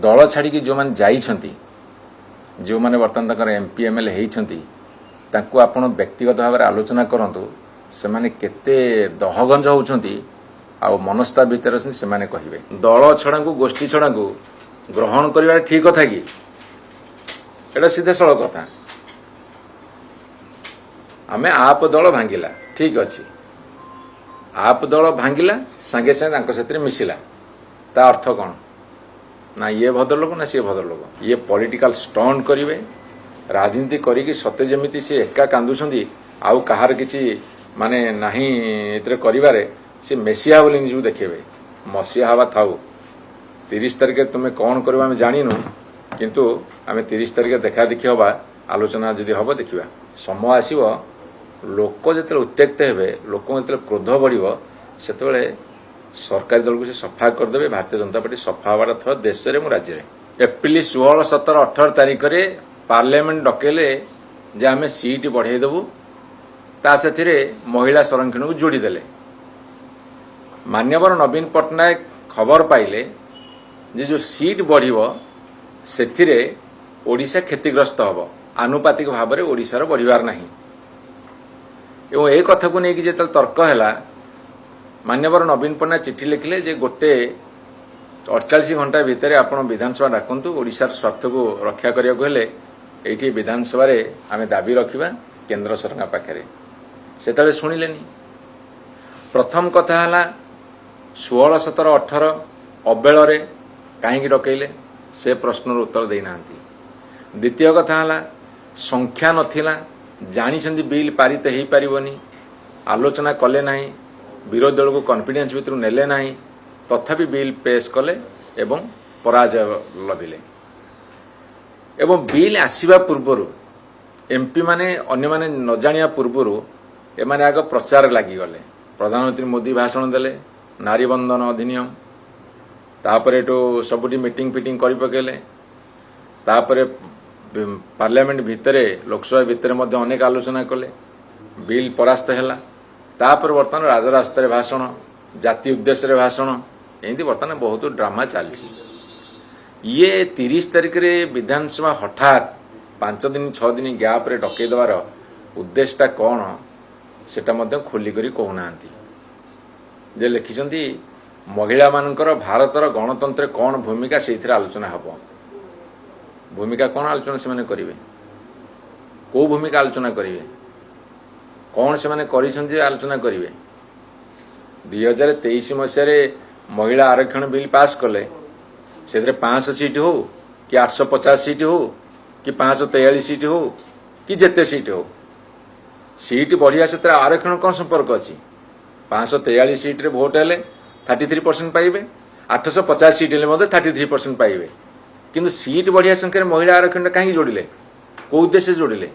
दल छाड़ी जो मैंने जाइछंती जो मैंने बर्तमान एमपी एमएलए होती आपण व्यक्तिगत भाव में आलोचना करंतु से माने केते दहगंज होउछंती आ मनस्ता भितर से माने कहिबे दल छड़ा को गोष्ठी छड़ा को ग्रहण करिबा ठीक कथा कि एटा सीधे सड़क कथा आमे आप दल भांगिला ठीक अच्छी आप दल भांगिला संगे संगे से मिसिला ता अर्थ कौन ना ये भद्रलोक ना सी भद्रलोक ये पॉलिटिकल स्टंट करिवे राजनीति करिकी सते जेमिति सी एका कांदुछंती आउ कहार किछि माने नाही एतरे करिवारे सी मेसिया बोली निजु देखेबे मसिया हवा थाउ 30 तारिख तुमे कौन करबा हम जानिनु किंतु आमे 30 तारिख देखा देखि हवा आलोचना जदि हबो देखिबा समय आसीबो लोक जते उत्त्यक्त हेबे लोक जते क्रोध बढ़िबो सेतबेले सरकारी दल को से सफा करदे भारतीय जनता पार्टी सफा हवार थो देश में राज्य में एप्रिल 16, 17, 18 तारिख में पार्लियामेंट डकेले जे आम सीट बढ़े देबू ता से महिला संरक्षण को जोड़ीदेले मान्यवर नवीन पट्टनायक खबर पाइले जे जो सीट बढ़िबो सेथिरे ओडिशा क्षतिग्रस्त हबो आनुपातिक भाव में ओडिशार बढ़िबार नाही एवं ए कथा को लेकिन जो तर्क है मान्यवर नवीन पट्टनायक चिठी लिखिले जे गोटे 48 घंटा भितर आप विधानसभा डाकतु ओडिशार स्वार्थ को रक्षा करने को हेले एठी विधानसभा रे आमे दाबी रखिबा केंद्र सरकार पाखरे सेतले सुनिलेनी प्रथम कथा हला 16, 17, 18 अबेଳରେ काहेकि डकैले से प्रश्नर उत्तर देई नांती द्वितीय कथा हला संख्या नथिला जानिछंदी बिल पारित हेई परिबनी आलोचना कले नाही विरोधी दल को कॉन्फिडेंस भितर नेले नाही तथापि बिल पेश कले एवं पराजय लभिले एवं बिल आसीबा पूर्वरु एमपी माने अन्य माने न जानिया पूर्वरु एमाने आग प्रचार लागि गले प्रधानमंत्री मोदी भाषण देले नारी बंधन अधिनियम तापरे तो सबुटी मीटिंग फिटिंग करि पकेले तापरे पार्लियामेंट भितरे लोकसभा भितरे मध्य अनेक आलोचना कले बिल परास्त हैला तापर बर्तमान राजरास्तार भाषण जाति उद्देश्य भाषण एमती बर्तमान बहुत ड्रामा चलती ये 30 तारिख रे विधानसभा हठात 5 दिन 6 दिन गैप रे डकई देवार उद्देश्यटा कौन सेटा मध्य खोलिकरी कहूना जे लिखिछंती महिला मानकर भारतर गणतंत्र कौन भूमिका से आलोचना हब भूमिका कौन आलोचना से माने करिवे को भूमिका आलोचना करिवे कौन से माने करिसंती आलोचना करिवे 2023 मसीह महिला आरक्षण बिल पास कले से 500 सीट हो कि 850 सीट हो कि 543 सीट हो कि जेते सीट हो सीट बढ़िया से आरक्षण कौन संपर्क अच्छी 543 सीट रे भोट हेले 33% पाइबे 850 सीट हेले 33% पाइबे किंतु सीट बढ़िया संख्या महिला आरक्षण कहीं जोड़िले को उद्देश्य जोड़िले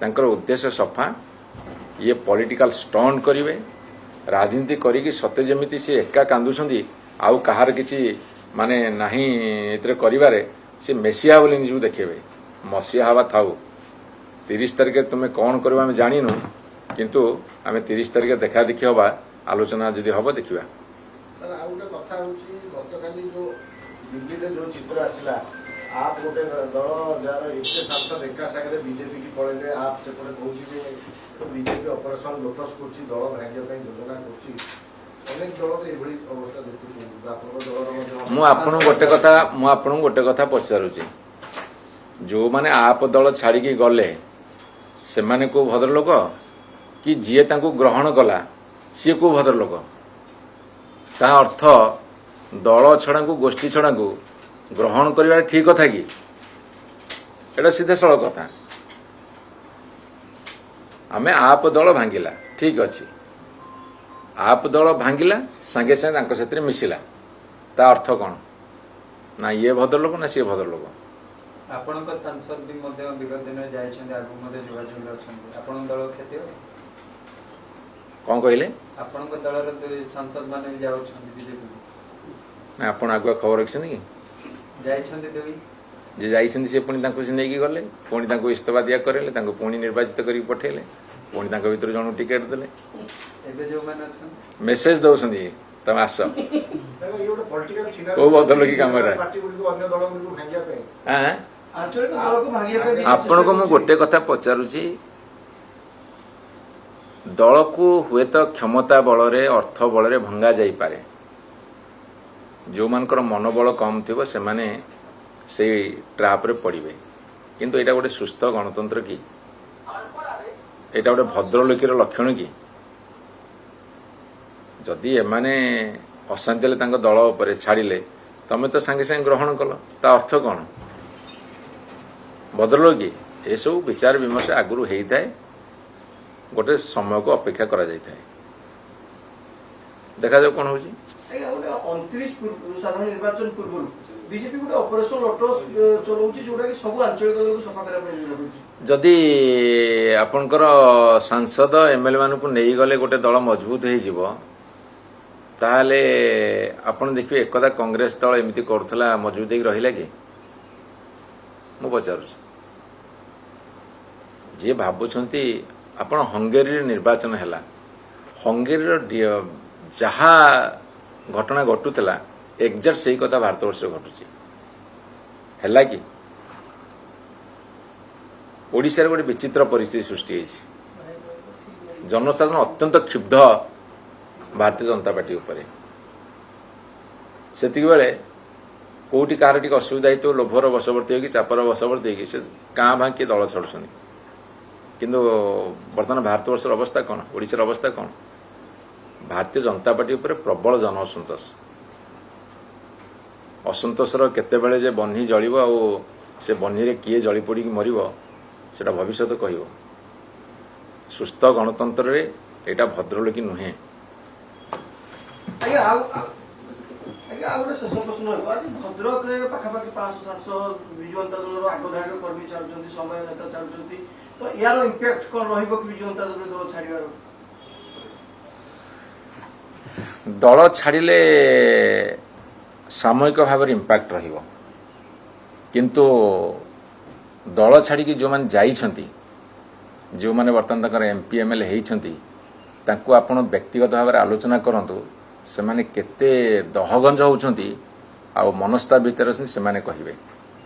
तांकर उद्देश्य सफा ये पॉलिटिकल स्टंट करिवे राजनीति करिकी सते जेमिति से एका कांदुछंती आउ कहार किछि माने नाही एतरे करिवारे से मेसिया बोली निजु देखेबे मसिया हवा थाउ 30 तारिख तुमे कौन करबा हम जानिनु किंतु आमे 30 तारिख देखा देखि हवा आलोचना जदि हबो देखिबा सर आ उटे कथा होची गतकाली जो दिल्ली रे जो चित्र आसिला आप गोटे दल जार एते सांसद एका संगे बीजेपी की पळेले आप से पळे कहूची जे तो बीजेपी ऑपरेशन लोटस करची दल भाग्य पई योजना करची अनेक दल रे एभली अवस्था देखुची आपन दल मु आपन गोटे कथा पचारुची जो माने आप दल छाड़ी की गले से माने को भद्रलोक कि जी तांको ग्रहण कला सी को भद्रलोक ता अर्थ दल छड़ा को गोष्ठी छड़ा को ग्रहण करिवार ठीक कथा कि एटा सीधे सड़क कथा आमे आप दल भांगिला ठीक अच्छी आप दल भांगिला संगे संगे से मिसिला ता अर्थ कौन ना ये भद्रलोक ना सी भद्रलोक आपनक सांसद भी मध्य विगत दिन जाइछन्ते आगु मध्य जोगाजोग अछन्ते आपन दल खेती हो कौन कहले आपनक दलर दुई सांसद माने भी जाउछन्ते बीजेपी ना आपण आगुआ खबर रखछन कि जाइछन्ते दुई जे जाइछन्ते से पुणी तांको से नेकी गले पुणी तांको इस्तीफा दिया करेले तांको पुणी निर्वाचित करी पठेले पुणी तांको भीतर जण टिकेट देले एबे जो माने अछन मेसेज दउछन्ती ତମେ ଆସ ତାଙ୍କ ଇଏ ଗୋଟେ ପଲିଟିକାଲ ସିନାରୀ କୋଉ ଭଦ୍ରଲୋକି କାମରେ? ପାର୍ଟି ଗୁଡ଼ିକୁ ଅନ୍ୟ ଦଳଗୁଡ଼ିକୁ ଭାଙ୍ଗିବା ପାଇଁ ଆଁ? ଆଞ୍ଚଳିକ ଦଳକୁ ଭାଙ୍ଗିବା ପାଇଁ ଆପଣଙ୍କୁ ମୁଁ ଗୋଟେ କଥା ପଚାରୁଛି, ଦଳକୁ ହୁଏତ କ୍ଷମତା ବଳରେ ଅର୍ଥ ବଳରେ ଭଙ୍ଗା ଯାଇପାରେ, ଯେଉଁମାନଙ୍କର ମନୋବଳ କମ୍ ଥିବ ସେମାନେ ସେଇ ଟ୍ରାପରେ ପଡ଼ିବେ, କିନ୍ତୁ ଏଇଟା ଗୋଟେ ସୁସ୍ଥ ଗଣତନ୍ତ୍ର କି? ଏଇଟା ଗୋଟେ ଭଦ୍ରଲୋକୀର ଲକ୍ଷଣ କି? ଯଦି ଏମାନେ ଅଶାନ୍ତି ହେଲେ ତାଙ୍କ ଦଳ ଉପରେ ଛାଡ଼ିଲେ, ତମେ ତ ସାଙ୍ଗେ ସାଙ୍ଗେ ଗ୍ରହଣ କଲ, ତା ଅର୍ଥ କ'ଣ? ଭଦ୍ରଲୋକୀ ଏସବୁ ବିଚାର ବିମର୍ଶ ଆଗରୁ ହେଇଥାଏ, ଗୋଟେ ସମୟକୁ ଅପେକ୍ଷା କରାଯାଇଥାଏ, ଦେଖାଯାଉ କ'ଣ ହେଉଛି। ଆଜ୍ଞା ଗୋଟେ 29 ସାଧାରଣ ନିର୍ବାଚନ ପୂର୍ବରୁ ବିଜେପି ଗୋଟେ ଅପରେସନ ଲୋଟସ୍ ଚଲାଉଛି ଯୋଉଟା କି ସବୁ ଆଞ୍ଚଳିକ ଦଳକୁ ସଫା କରିବା ପାଇଁ ଯୋଜନା କରୁଛି। ଯଦି ଆପଣଙ୍କର ସାଂସଦ ଏମଏଲଏ ମାନଙ୍କୁ ନେଇଗଲେ ଗୋଟେ ଦଳ ମଜବୁତ ହେଇଯିବ, ତାହେଲେ ଆପଣ ଦେଖିବେ ଏକଦା କଂଗ୍ରେସ ଦଳ ଏମିତି କରୁଥିଲା, ମଜବୁତ ହେଇକି ରହିଲା କି? ମୁଁ ପଚାରୁଛି, ଯିଏ ଭାବୁଛନ୍ତି ଆପଣ ହଙ୍ଗେରୀରେ ନିର୍ବାଚନ ହେଲା, ହଙ୍ଗେରୀର ଯାହା ଘଟଣା ଘଟୁଥିଲା ଏକ୍ଜାକ୍ଟ ସେଇ କଥା ଭାରତବର୍ଷରେ ଘଟୁଛି, ହେଲା କି? ଓଡ଼ିଶାରେ ଗୋଟେ ବିଚିତ୍ର ପରିସ୍ଥିତି ସୃଷ୍ଟି ହେଇଛି, ଜନସାଧାରଣ ଅତ୍ୟନ୍ତ କ୍ଷୁବ୍ଧ ଭାରତୀୟ ଜନତା ପାର୍ଟି ଉପରେ। ସେତିକିବେଳେ କୋଉଠି କାହାର ଟିକେ ଅସୁବିଧା ହେଇଥିବ, ଲୋଭର ବଶବର୍ତ୍ତୀ ହେଇକି ଚାପର ବଶବର୍ତ୍ତୀ ହେଇକି ସେ କାଁ ଭାଁ କିଏ ଦଳ ଛାଡ଼ୁଛନ୍ତି, କିନ୍ତୁ ବର୍ତ୍ତମାନ ଭାରତବର୍ଷର ଅବସ୍ଥା କ'ଣ, ଓଡ଼ିଶାର ଅବସ୍ଥା କ'ଣ? ଭାରତୀୟ ଜନତା ପାର୍ଟି ଉପରେ ପ୍ରବଳ ଜନ ଅସନ୍ତୋଷ। ଅସନ୍ତୋଷର କେତେବେଳେ ଯେ ବହ୍ନି ଜଳିବ ଆଉ ସେ ବହ୍ନିରେ କିଏ ଜଳି ପୋଡ଼ିକି ମରିବ ସେଟା ଭବିଷ୍ୟତ କହିବ। ସୁସ୍ଥ ଗଣତନ୍ତ୍ରରେ ଏଇଟା ଭଦ୍ରଲୋକୀ ନୁହେଁ। ଆଜ୍ଞା ଆଉ ଗୋଟେ ଶେଷ ପ୍ରଶ୍ନ ହେବ, ଆଜି ଭଦ୍ରକରେ ପାଖାପାଖି 500-700 ବିଜୁ ଜନତା ଦଳର ଆଗଧାଡ଼ିର କର୍ମୀ ଛାଡୁଛନ୍ତି, ସମୟ ନେତା ଛାଡୁଛନ୍ତି, ତ ଏହାର ଇମ୍ପାକ୍ଟ କ'ଣ ରହିବ କି ବିଜୁ ଜନତା ଦଳ ଛାଡ଼ିବାର? ଦଳ ଛାଡ଼ିଲେ ସାମୟିକ ଭାବରେ ଇମ୍ପାକ୍ଟ ରହିବ, କିନ୍ତୁ ଦଳ ଛାଡ଼ିକି ଯେଉଁମାନେ ଯାଇଛନ୍ତି, ଯେଉଁମାନେ ବର୍ତ୍ତମାନ ତାଙ୍କର MP MLA ହେଇଛନ୍ତି, ତାଙ୍କୁ ଆପଣ ବ୍ୟକ୍ତିଗତ ଭାବରେ ଆଲୋଚନା କରନ୍ତୁ, ସେମାନେ କେତେ ଦହଗଞ୍ଜ ହେଉଛନ୍ତି ଆଉ ମନସ୍ତାପ ଭିତରେ ଅଛନ୍ତି ସେମାନେ କହିବେ,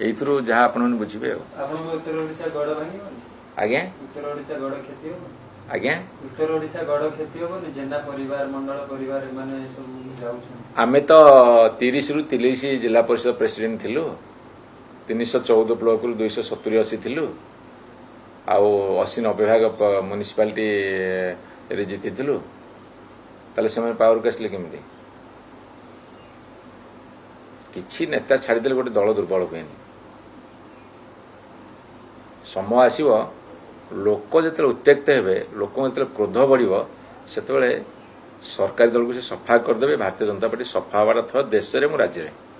ଏଇଥିରୁ ଯାହା ଆପଣମାନେ ବୁଝିବେ। ଆଉ ଆପଣଙ୍କ ଉତ୍ତର ଓଡ଼ିଶା ଗଡ଼ ଭାଙ୍ଗିବନି? ଆଜ୍ଞା ଉତ୍ତର ଓଡ଼ିଶା ଗଡ଼ କ୍ଷତି ହେବ? ଆଜ୍ଞା ଉତ୍ତର ଓଡ଼ିଶା ଗଡ଼ କ୍ଷତି ହେବନି? ଜେନା ପରିବାର, ମଣ୍ଡଳ ପରିବାର ଏମାନେ ସବୁ ଯାଉଛନ୍ତି। ଆମେ ତ 30ରୁ 30 ଜିଲ୍ଲା ପରିଷଦ ପ୍ରେସିଡେଣ୍ଟ ଥିଲୁ, 314 ବ୍ଲକରୁ 270-80 ଥିଲୁ, ଆଉ 80-90 ଭାଗ ମ୍ୟୁନିସିପାଲିଟିରେ ଜିତିଥିଲୁ, ତାହେଲେ ସେମାନେ ପାୱାରକୁ ଆସିଲେ କେମିତି? କିଛି ନେତା ଛାଡ଼ିଦେଲେ ଗୋଟେ ଦଳ ଦୁର୍ବଳ ହୁଏନି। ସମୟ ଆସିବ, ଲୋକ ଯେତେବେଳେ ଉତ୍ତ୍ୟକ୍ତ ହେବେ, ଲୋକଙ୍କ ଯେତେବେଳେ କ୍ରୋଧ ବଢ଼ିବ, ସେତେବେଳେ ସରକାରୀ ଦଳକୁ ସେ ସଫା କରିଦେବେ। ଭାରତୀୟ ଜନତା ପାର୍ଟି ସଫା ହେବାର ଥବ ଦେଶରେ, ମୁଁ ରାଜ୍ୟରେ।